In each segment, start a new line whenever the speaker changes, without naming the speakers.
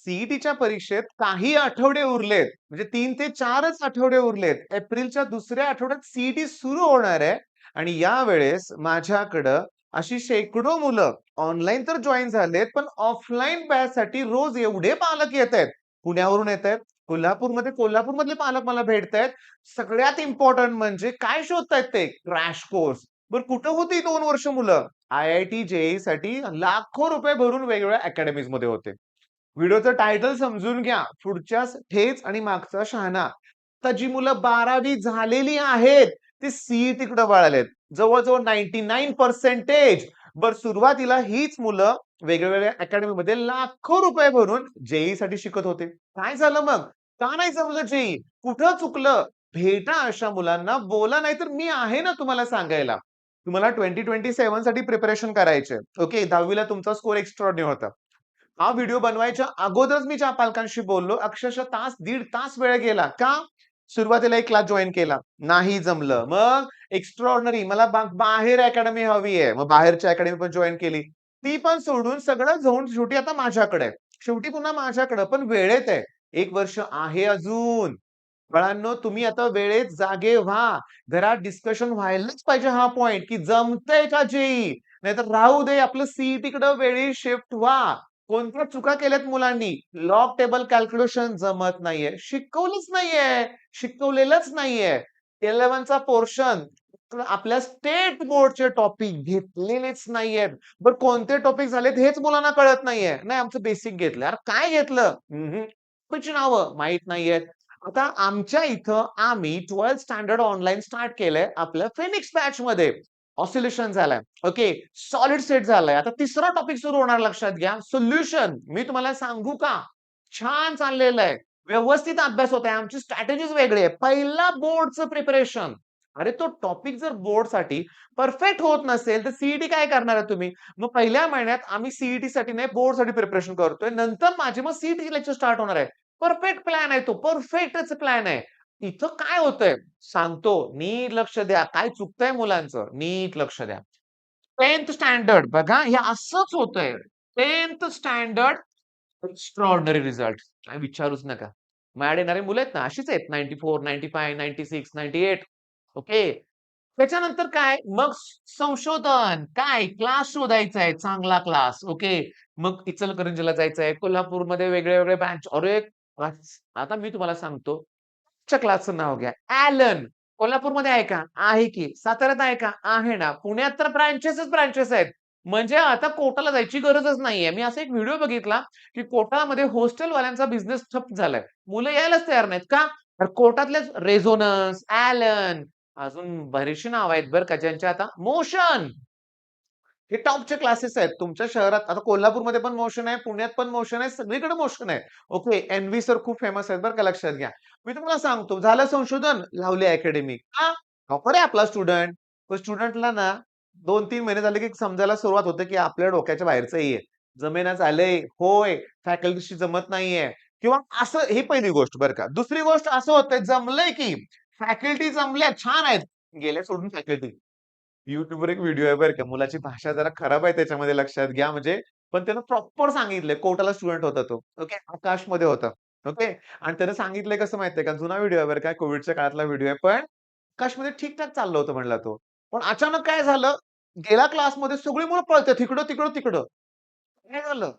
सीईटीच्या परीक्षेत काही आठवडे उरलेत. म्हणजे 3 ते 4च आठवडे उरलेत. एप्रिलच्या दुसऱ्या आठवड्यात सीईटी सुरू होणार आहे आणि यावेळेस माझ्याकडं अशी शेकडो मुलं ऑनलाईन तर जॉइन झालेत, पण ऑफलाईन बॅचसाठी रोज एवढे पालक येतायत. पुण्यावरून येतायत, कोल्हापूरमधले पालक मला भेटतायत. सगळ्यात इम्पोर्टंट म्हणजे काय शोधतायत ते? Crash course. बरं कुठं होती 2 वर्ष मुलं? आय-आय-टी, जे-ई-साठी लाखो रुपये भरून वेगवेगळ्या अकॅडमीजमध्ये होते. व्हिडिओचं टायटल समजून घ्या. पुढच्या ठेच आणि मागचा शहाणा. आता जी मुलं 12वी झालेली आहेत, ते सीईटीकडे वळालेत. जवळ-जवळ 99% बरं सुरुवातीला हीच मुलं वेगवेगळ्या अकॅडमीमध्ये लाखो रुपये भरून जे-ई-साठी शिकत होते. काय झालं मग? का नाही जमलं जे-ई? कुठं चुकलं? भेटा अशा मुलांना, बोला नाहीतर मी आहे ना तुम्हाला सांगायला. तुम्हाला 2027 साठी प्रिपरेशन करायचंय. ओके, 10वी ला तुमचा स्कोर एक्स्ट्राऑर्डिनरी होता. हा व्हिडिओ बनवायच्या अगोदरच मी ज्या पालकांशी बोललो, अक्षरशः तास, दीड तास वेळ गेला. का? सुरुवातीला एक क्लास जॉइन केला. नाही जमलं. मग एक्स्ट्राऑर्डिनरी मला बाहेर अकॅडमी हवी आहे. मग बाहेरची अकॅडमी पण जॉइन केली. ती पण सोडून सगळं जाऊन शेवटी आता माझ्याकडे आहे. शेवटी पुन्हा माझ्याकडे पण वेळेत आहे. 1 वर्ष आहे अजून. बाळांनो, तुम्ही आता वेळेत जागे व्हा. घरात डिस्कशन व्हायलाच पाहिजे हा पॉइंट, की जमतंय का जे-ई? नाहीतर राहू दे आपलं सीईटीकडे वेळी शिफ्ट व्हा. कोणत्या चुका केल्यात मुलांनी? लॉग टेबल कॅल्क्युलेशन जमत नाहीये. शिकवलंच नाहीये. शिकवलेलंच नाहीये. 11चा पोर्शन आपल्या स्टेट बोर्डचे टॉपिक घेतलेलेच नाहीयेत. बरं कोणते टॉपिक झालेत हेच मुलांना कळत नाहीये. नाही आमचं बेसिक घेतलं. अरे काय घेतलं? टॉपिकची नावं माहीत नाहीयेत. आता आमच्या इथं आम्ही 12th स्टँडर्ड ऑनलाईन स्टार्ट केलंय आपल्या फिनिक्स बॅचमध्ये. ऑसिलेशन झालाय. ओके. सॉलिड स्टेट झालाय. आता तिसरा टॉपिक सुरू होणार लक्षात घ्या. सोल्युशन. मी तुम्हाला सांगू का? छान चाललेलं आहे. व्यवस्थित अभ्यास होत आहे. आमची स्ट्रॅटेजीज वेगळी आहे. पहिला बोर्डचं प्रिपरेशन. अरे तो टॉपिक जर बोर्डसाठी परफेक्ट होत नसेल, तर सीईटी काय करणार आहे तुम्ही? मग पहिल्या महिन्यात आम्ही सीईटीसाठी नाही बोर्डसाठी प्रिपरेशन करतोय. नंतर माझे मग सीईटीचे लेक्चर स्टार्ट होणार आहे. परफेक्ट प्लॅन आहे तो. परफेक्टच प्लॅन आहे. इथं काय होतंय? सांगतो. नीट लक्ष द्या. काय चुकतंय मुलांचं? नीट लक्ष द्या. 10th स्टँडर्ड बघा हे असंच होतंय. 10th standard extraordinary result. काय विचारूच नका. माझ्याकडे येणारी मुलं आहेत ना, अशीच आहेत 94, 95, 96, 98 ओके. त्याच्यानंतर काय? मग संशोधन. काय? क्लास शोधायचा आहे, चांगला क्लास. ओके. मग इचलकरंजीला जायचं आहे, कोल्हापूरमध्ये वेगळे-वेगळे ब्रँच. अरे, आता मी तुम्हाला सांगतो. च्या क्लासचं नाव घ्या. ॲलन. कोल्हापूरमध्ये आहे का? आहे की. साताऱ्यात आहे का? आहे ना. पुण्यात तर ब्रांचेसच ब्रांचेस आहेत. म्हणजे आता कोटाला जायची गरजच नाहीये. मी असा एक व्हिडिओ बघितला, की कोटामध्ये हॉस्टेलवाल्यांचा बिझनेस ठप्प झालाय. मुलं यायलाच तयार नाहीत. का? तर कोटातलेच रेझोनन्स, ॲलन अजून बरीचशी नावं आहेत बरं का, ज्यांच्या आता मोशन हे टॉपचे क्लासेस आहेत. तुमच्या शहरात आता कोल्हापूरमध्ये पण मोशन आहे, पुण्यात पण मोशन आहे, सगळीकडे मोशन आहे. ओके. एन-व्ही सर खूप फेमस आहेत बरं का, लक्षात घ्या. मी तुम्हाला सांगतो, झालं संशोधन, लावली अकॅडमी. का? टॉपर आहे आपला स्टुडंट. पण स्टुडंटला ना 2-3 महिने झाले की समजायला सुरुवात होते, की आपल्या डोक्याच्या बाहेरचं आहे. जमेना झालंय. होय, फॅकल्टीशी जमत नाहीये किंवा असं ही पहिली गोष्ट बरं का. दुसरी गोष्ट असं होतंय, जमलंय की फॅकल्टी जमल्या, छान आहेत. गेल्या सोडून फॅकल्टी. YouTubeवर एक व्हिडिओ आहे बरं का. मुलाची भाषा जरा खराब आहे त्याच्यामध्ये लक्षात घ्या म्हणजे. पण त्यानं प्रॉपर सांगितलंय. कोटाला स्टुडंट होता तो. ओके. आकाशमध्ये होता. ओके. आणि त्यानं सांगितलंय कसं माहितीये का? जुना व्हिडिओ आहे बरं का. कोव्हिडच्या काळातला व्हिडिओ आहे. पण आकाशमध्ये ठीक-ठाक चाललं होतं म्हणला तो. पण अचानक काय झालं? गेला क्लासमध्ये सगळी मुलं पळतायत इकडं, तिकडं, तिकडं. काय झालं?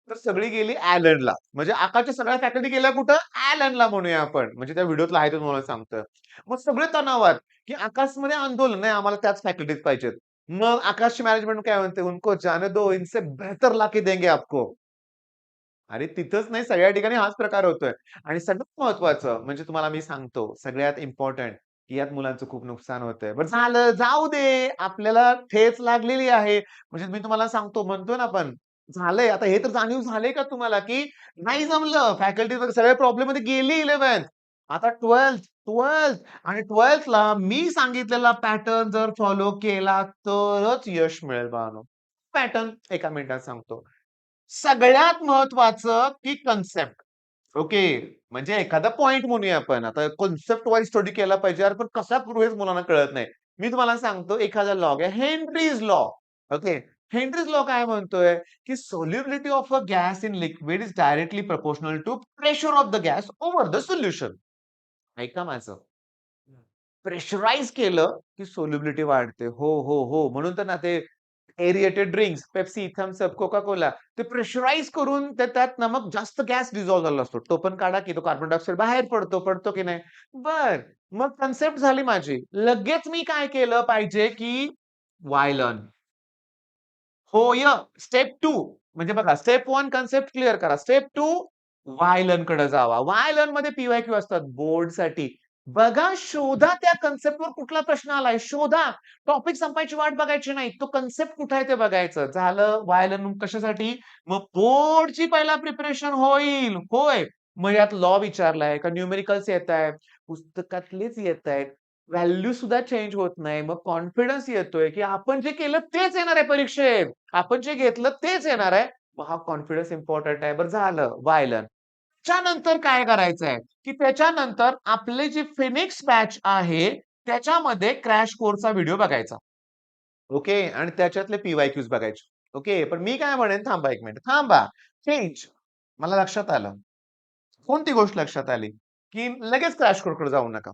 तर सगळी गेली ॲलनला. म्हणजे आकाशच्या सगळ्या फॅकल्टी गेल्या कुठं? ॲलनला म्हणूया आपण. म्हणजे त्या व्हिडिओतला आहे तो तुम्हाला सांगतोय. मग सगळे तणावात, की आकाशमध्ये आंदोलन नाही आम्हाला त्याच फॅकल्टीज पाहिजेत. मग आकाशची मॅनेजमेंट काय म्हणते, "उनको जाने दो, इनसे बेहतर लाके देंगे आपको." अरे तिथंच नाही सगळ्या ठिकाणी हाच प्रकार होतोय. आणि सगळ्यात महत्त्वाचं म्हणजे तुम्हाला मी सांगतो, सगळ्यात इम्पोर्टंट, की यात मुलांचं खूप नुकसान होतंय. बरं झालं, जाऊ दे. आपल्याला ठेच लागलेली आहे. म्हणजे मी तुम्हाला सांगतो, म्हणतोय ना आपण, झालंय. आता हे तर जाणीव झाली का तुम्हाला, की नाही जमलं. फॅकल्टी वगैरे सगळ्या प्रॉब्लेममध्ये गेली 11th. आता 12th आणि 12thला मी सांगितलेला पॅटर्न जर फॉलो केला तरच यश मिळेल बाळांनो. पॅटर्न एका मिनिटात सांगतो. सगळ्यात महत्वाचं की कन्सेप्ट. ओके. म्हणजे एखादा पॉइंट म्हणूया आपण. आता कन्सेप्ट वाईज स्टडी केला पाहिजे. यार पण कसा प्रूव्ह हेच मुलांना कळत नाही. मी तुम्हाला सांगतो एखादा लॉ आहे. Henry's law. Okay. Henry's law काय म्हणतोय की solubility of a gas in liquid is directly proportional to pressure of the gas over the solution. ऐका माझं. प्रेशराईज केलं की सोल्युबिलिटी वाढते. हो, हो, हो. म्हणून तर ना ते aerated drinks, Pepsi, Thums Up, Coca Cola ते प्रेशराईज करून त्यात ना मग जास्त गॅस डिझॉल्व्ह झालेला असतो. तो पण काढा की तो कार्बन डायऑक्साईड बाहेर पडतो. पडतो की नाही? बर. मग कन्सेप्ट झाली माझी. लगेच मी काय केलं पाहिजे की वायलन. होय. स्टेप 2 म्हणजे बघा स्टेप 1 कन्सेप्ट क्लिअर करा. स्टेप 2 वायलनकडे जावा. वायलनमध्ये पी-वाय-क्यू असतात बोर्डसाठी. बघा, शोधा त्या कन्सेप्टवर कुठला प्रश्न आलाय. शोधा. टॉपिक संपायची वाट बघायची नाही. तो कन्सेप्ट कुठे आहे ते बघायचं. झालं वायलन कशासाठी? मग बोर्डची पहिला प्रिपरेशन होईल. होय. मग यात लॉ विचारलाय का न्यूमेरिकल्स येतायत, पुस्तकातलेच येतायत. व्हॅल्यू सुद्धा चेंज होत नाही. मग कॉन्फिडन्स येतोय, की आपण जे केलं तेच येणार आहे परीक्षेत. आपण जे घेतलं तेच येणार आहे. मग हा कॉन्फिडन्स इम्पॉर्टंट आहे. बरं झालं वायलन. त्याच्यानंतर काय करायचंय, की त्याच्यानंतर आपले जे फिनिक्स बॅच आहे, त्याच्यामध्ये क्रॅश कोर्सचा व्हिडिओ बघायचा. ओके. आणि त्याच्यातले पी-वाय-क्यूज बघायचे. ओके. पण मी काय म्हणेन थांबा 1 मिनिट. थांबा. चेंज. मला लक्षात आलं. कोणती गोष्ट लक्षात आली, की लगेच क्रॅश कोर्सकडे जाऊ नका.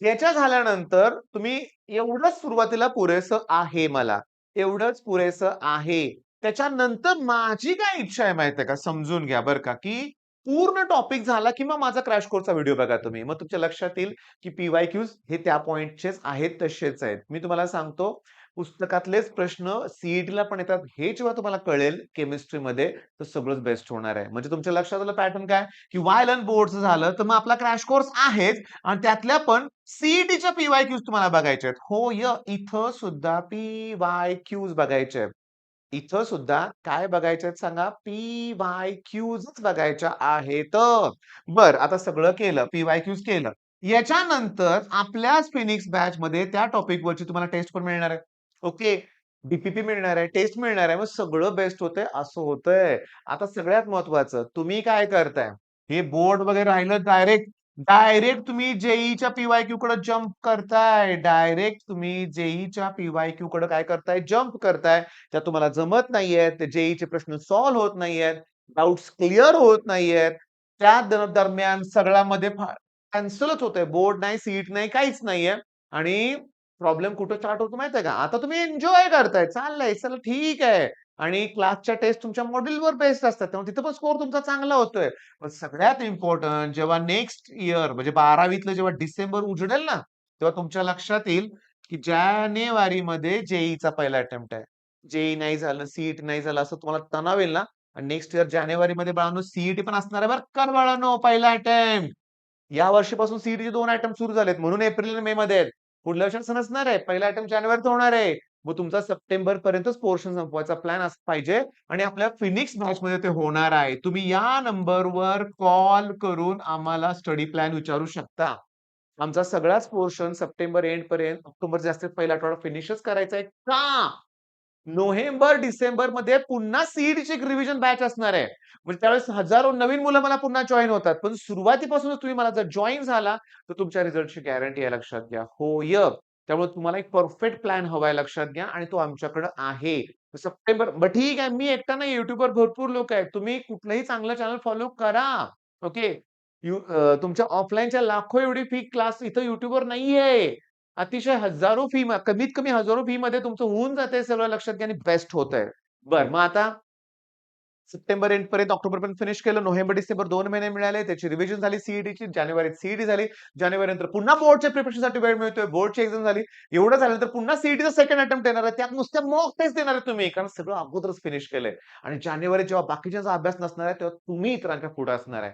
याच्या झाल्यानंतर तुम्ही एवढंच सुरुवातीला पुरेसं आहे मला. एवढंच पुरेसं आहे. त्याच्यानंतर माझी काय इच्छा आहे माहिती आहे का? समजून घ्या बरं का, की पूर्ण टॉपिक झाला की मग माझा क्रॅश कोर्सचा व्हिडिओ बघा तुम्ही. मग तुमच्या लक्षात येईल, की पी-वाय-क्यूज हे त्या पॉइंटचेच आहेत तसेच आहेत. मी तुम्हाला सांगतो पुस्तकातलेच प्रश्न सी पण येतात. हे जेव्हा तुम्हाला कळेल केमिस्ट्रीमध्ये तर सगळंच बेस्ट होणार आहे. म्हणजे तुमच्या लक्षात आलं पॅटर्न काय, की वायल बोर्डचं झालं तर मग आपला क्रॅश कोर्स आहेच आणि त्यातल्या पण सीईटीच्या पी-वाय-क्यूज तुम्हाला बघायचे आहेत. होय, इथं सुद्धा पी-वाय-क्यूज बघायचे आहेत. इथं सुद्धा काय बघायचे आहेत सांगा? पी-वाय-क्यूजच बघायच्या आहेत. बरं, आता सगळं केलं, पी-वाय-क्यूज केलं. याच्यानंतर आपल्याच फिनिक्स बॅचमध्ये त्या टॉपिकवरची तुम्हाला टेस्ट पण मिळणार आहे. ओके. डी मिळणार आहे, टेस्ट मिळणार आहे. मग सगळं बेस्ट होतंय, असं होतंय. आता सगळ्यात महत्वाचं तुम्ही काय करताय? हे बोर्ड वगैरे राहिलं डायरेक्ट डायरेक्ट तुम्ही जेईच्या पी-वाय-क्यू कडे जंप करताय. डायरेक्ट तुम्ही जेईच्या पी-वाय-क्यू कडे काय करताय? जंप करताय. त्या तुम्हाला जमत नाहीयेत. ते जेईचे प्रश्न सॉल्व्ह होत नाहीयेत. डाउट्स क्लिअर होत नाहीयेत. त्या दरम्यान सगळ्यामध्ये कॅन्सलच होतंय. बोर्ड नाही, सीट नाही, काहीच नाहीये. आणि प्रॉब्लेम कुठे स्टार्ट होतो माहितीये का? आता तुम्ही एन्जॉय करताय. चाललंय, चला ठीक आहे. आणि क्लासच्या टेस्ट तुमच्या मॉड्यूलवर बेस्ड असतात. त्यामुळे तिथं पण स्कोर तुमचा चांगला होतोय. पण सगळ्यात इम्पोर्टंट जेव्हा नेक्स्ट इयर म्हणजे 12वीतलं जेव्हा डिसेंबर उजडेल ना, तेव्हा तुमच्या लक्षात येईल, की जानेवारीमध्ये जेईचा पहिला अटेम्प्ट आहे. जेईई नाही झालं, सीईटी नाही झालं असं तुम्हाला तणाव येईल ना आणि नेक्स्ट इयर जानेवारीमध्ये बाळांनो सीईटी पण असणार आहे बरं का बाळांनो पहिला अटेम्प्ट. या वर्षीपासून सीईटीचे 2 अटेम्प्ट सुरू झालेत म्हणून एप्रिल आणि मे मध्ये आहेत. पुढल्या वर्षी असं नसणार आहे. पहिला अटेम्प्ट जानेवारीत होणार आहे. मग तुमचा सप्टेंबर पर्यंतच पोर्शन संपवायचा प्लॅन असला पाहिजे आणि आपल्या फिनिक्स बॅचमध्ये ते होणार आहे. तुम्ही या नंबरवर कॉल करून आम्हाला स्टडी प्लॅन विचारू शकता. आमचा सगळाच पोर्शन सप्टेंबर एंड पर्यंत ऑक्टोबर जास्तीत पहिला आठवडा फिनिशच करायचा आहे. का? नोव्हेंबर, डिसेंबरमध्ये पुन्हा सीईटीची एक रिव्हिजन बॅच असणार आहे. म्हणजे त्यावेळेस हजारो नवीन मुलं मला पुन्हा जॉइन होतात. पण सुरुवातीपासूनच तुम्ही मला जर जॉइन झाला, तर तुमच्या रिझल्टची गॅरंटी आहे लक्षात घ्या. होय. त्यामुळे तुम्हाला एक परफेक्ट प्लॅन हवाय लक्षात घ्या आणि तो आमच्याकडे आहे. सप्टेंबर मग ठीक आहे. मी एकटा नाही YouTubeवर भरपूर लोक आहेत. तुम्ही कुठलंही चांगलं चॅनल फॉलो करा. ओके. तुमच्या ऑफलाईनच्या लाखो एवढी फी क्लास इथं YouTubeवर नाहीये. अतिशय हजारो फी कमीत कमी हजारो फी मध्ये तुमचं होऊन जातंय सगळं लक्षात घ्या आणि बेस्ट होतंय. बरं मग आता सप्टेंबर एंड पर्यंत ऑक्टोबरपर्यंत फिनिश केलं. नोव्हेंबर, डिसेंबर 2 महिने मिळाले. त्याची रिव्हिजन झाली सीईटीची. जानेवारीत सीईटी झाली. जानेवारीनंतर पुन्हा बोर्डच्या प्रिपरेशनसाठी वेळ मिळतोय. बोर्डची एक्झाम झाली. एवढं झाल्यानंतर पुन्हा सीईटीचा सेकंड अटेम्प्ट येणार आहे. त्यात नुसत्या मॉक टेस्ट देणार आहे तुम्ही. कारण सगळं अगोदरच फिनिश केलंय. आणि जानेवारीत जेव्हा बाकीच्यांचा अभ्यास नसणार आहे, तेव्हा तुम्ही इतरांच्या पुढे असणार आहे.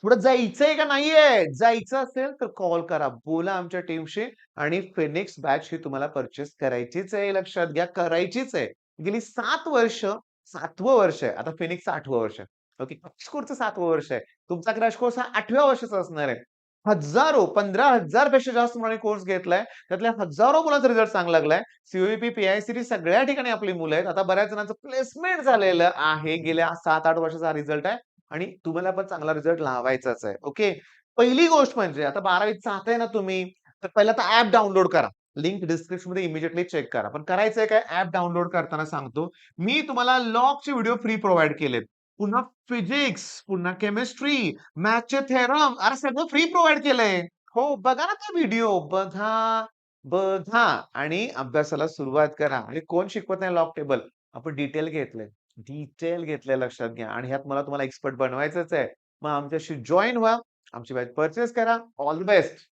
पुढे जायचंय का नाहीये? जायचं असेल तर कॉल करा. बोला आमच्या टीमशी आणि फिनिक्स बॅच ही तुम्हाला पर्चेस करायचीच आहे. लक्षात घ्या, करायचीच आहे. गेली 7 वर्ष 7वं वर्ष आहे. आता फिनिक्सचं 8वं वर्ष आहे. ओके. क्रॅश कोर्सचं 7वं वर्ष आहे. तुमचा क्रॅश कोर्स हा 8व्या वर्षाचा असणार आहे. हजारो 15,000 पेक्षा जास्त मुलांनी कोर्स घेतलाय. त्यातल्या हजारो मुलांचा रिझल्ट चांगला लागलाय. सी पी सगळ्या ठिकाणी आपली मुलं आहेत. आता बऱ्याच जणांचं प्लेसमेंट झालेलं आहे. गेल्या 7-8 वर्षाचा हा रिझल्ट आहे. आणि तुम्हाला पण चांगला रिझल्ट लावायचाच आहे. ओके. पहिली गोष्ट म्हणजे आता 12वीत जाताय ना तुम्ही, तर पहिला तर ॲप डाउनलोड करा. लिंक डिस्क्रिप्शनमध्ये इमिडिएटली चेक करा. पण करायचंय काय? ॲप डाउनलोड करताना सांगतो. मी तुम्हाला लॉगचे व्हिडिओ फ्री प्रोव्हाईड केलेत. पुन्हा फिजिक्स, पुन्हा केमिस्ट्री, मॅथ्सचे थेरम अरे सगळं फ्री प्रोव्हाईड केलंय. हो, बघा ना ते व्हिडिओ. बघा, बघा आणि अभ्यासाला सुरुवात करा. आणि कोण शिकवत नाही लॉग टेबल? आपण डिटेल घेतलंय. डिटेल घेतलंय लक्षात घ्या आणि ह्यात मला तुम्हाला एक्सपर्ट बनवायचंच आहे. मग आमच्याशी जॉइन व्हा. आमची बॅच पर्चेस करा. All the best.